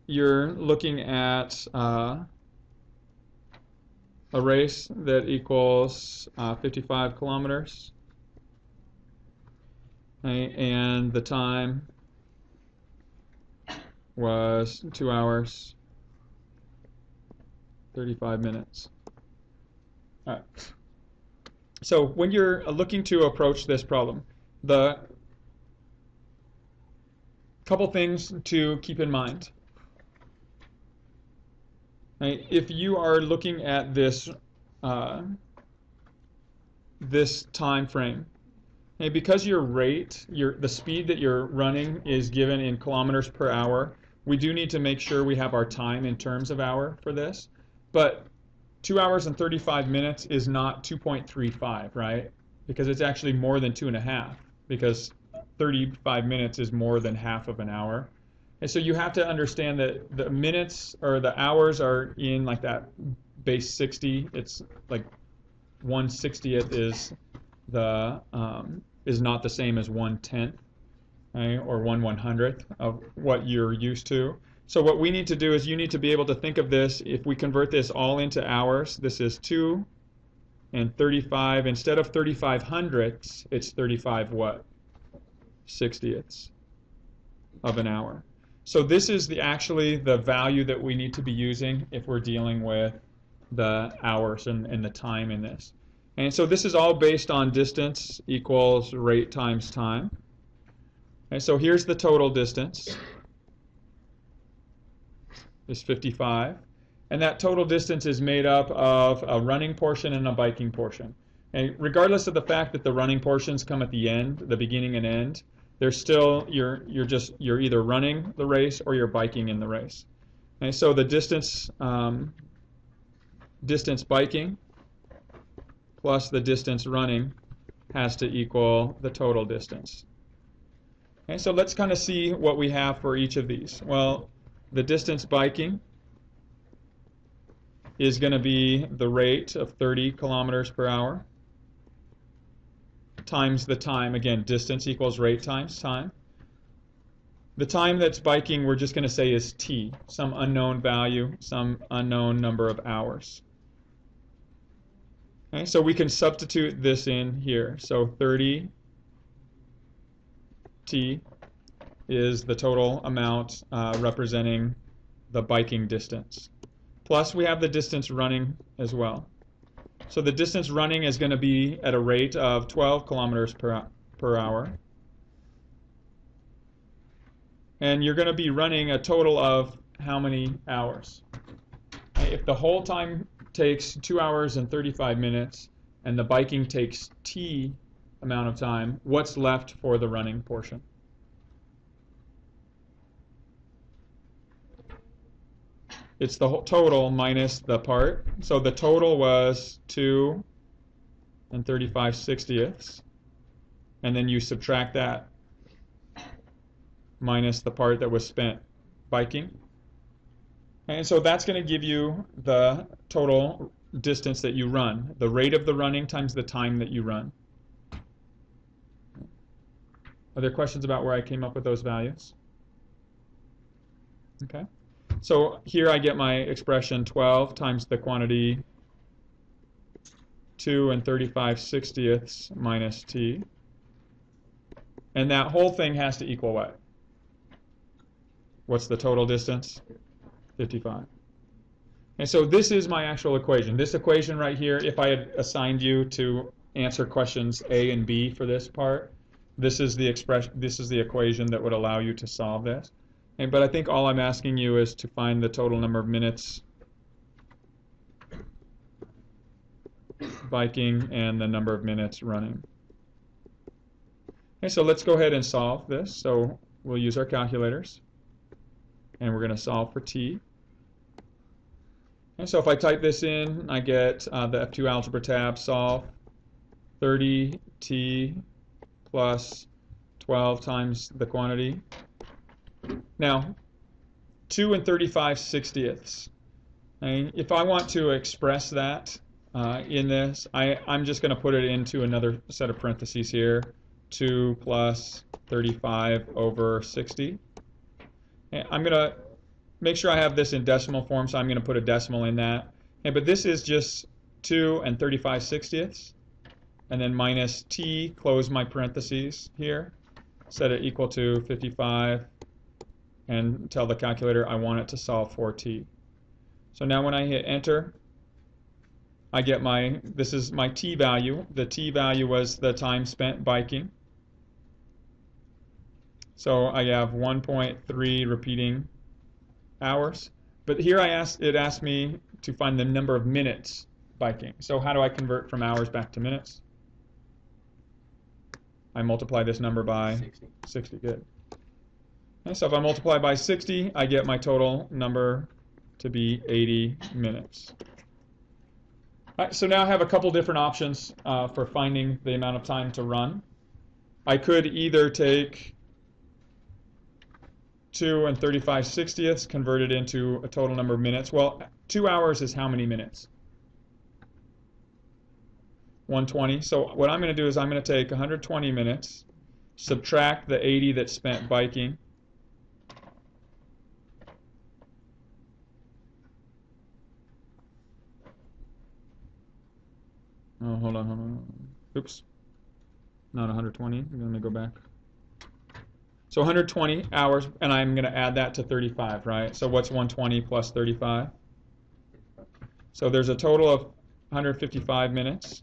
you're looking at a race that equals 55 kilometers, right? And the time was 2 hours, 35 minutes. All right. So when you're looking to approach this problem, the couple things to keep in mind. Right? If you are looking at this this time frame, okay, because your rate, the speed that you're running is given in kilometers per hour, we do need to make sure we have our time in terms of hour for this. But 2 hours and 35 minutes is not 2.35, right? Because it's actually more than 2.5, because 35 minutes is more than half of an hour. And so you have to understand that the minutes or the hours are in like that base 60. It's like 1/60th is not the same as 1/10, right? Or 1/100th of what you're used to. So what we need to do is you need to be able to think of this. If we convert this all into hours, this is 2 and 35. Instead of 35 hundredths, it's 35 what? 60ths of an hour. So this is actually the value that we need to be using if we're dealing with the hours and the time in this. And so this is all based on distance equals rate times time. And so here's the total distance, is 55. And that total distance is made up of a running portion and a biking portion. And regardless of the fact that the running portions come at the end, the beginning and end, there's still, you're either running the race or you're biking in the race. And so the distance biking plus the distance running has to equal the total distance. Okay, so let's kind of see what we have for each of these. Well, the distance biking is going to be the rate of 30 kilometers per hour times the time. Again, distance equals rate times time. The time that's biking, we're just going to say is t, some unknown value, some unknown number of hours. Okay, so we can substitute this in here. So 30 t is the total amount representing the biking distance. Plus we have the distance running as well. So the distance running is going to be at a rate of 12 kilometers per hour. And you're going to be running a total of how many hours? If the whole time takes 2 hours and 35 minutes and the biking takes t amount of time, what's left for the running portion? It's the whole total minus the part. So the total was 2 and 35/60ths. And then you subtract that minus the part that was spent biking. And so that's going to give you the total distance that you run, the rate of the running times the time that you run. Are there questions about where I came up with those values? Okay. So here I get my expression 12 times the quantity 2 and 35/60ths minus t. And that whole thing has to equal what? What's the total distance? 55. And so this is my actual equation. This equation right here, if I had assigned you to answer questions A and B for this part, this is the equation that would allow you to solve this. But I think all I'm asking you is to find the total number of minutes biking and the number of minutes running. Okay, so let's go ahead and solve this. So we'll use our calculators, and we're going to solve for t. And so if I type this in, I get the F2 algebra tab solve 30t plus 12 times the quantity. Now, 2 and 35/60ths. If I want to express that in this, I'm just going to put it into another set of parentheses here. 2 plus 35 over 60. And I'm going to make sure I have this in decimal form, so I'm going to put a decimal in that. Okay, but this is just 2 and 35/60ths. And then minus t, close my parentheses here, set it equal to 55, and tell the calculator I want it to solve for t. So now when I hit enter, I get this is my t value. The t value was the time spent biking. So I have 1.3 repeating hours. But here it asked me to find the number of minutes biking. So how do I convert from hours back to minutes? I multiply this number by 60. Good. Okay, so if I multiply by 60, I get my total number to be 80 minutes. All right, so now I have a couple different options for finding the amount of time to run. I could either take 2 and 35/60ths, convert it into a total number of minutes. Well, 2 hours is how many minutes? 120. So what I'm going to do is I'm going to take 120 minutes, subtract the 80 that's spent biking, oh, hold on. Oops. Not 120. Let me go back. So 120 hours, and I'm going to add that to 35, right? So what's 120 plus 35? So there's a total of 155 minutes.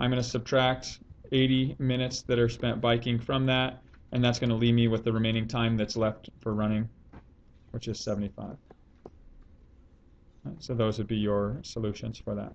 I'm going to subtract 80 minutes that are spent biking from that, and that's going to leave me with the remaining time that's left for running, which is 75. So those would be your solutions for that.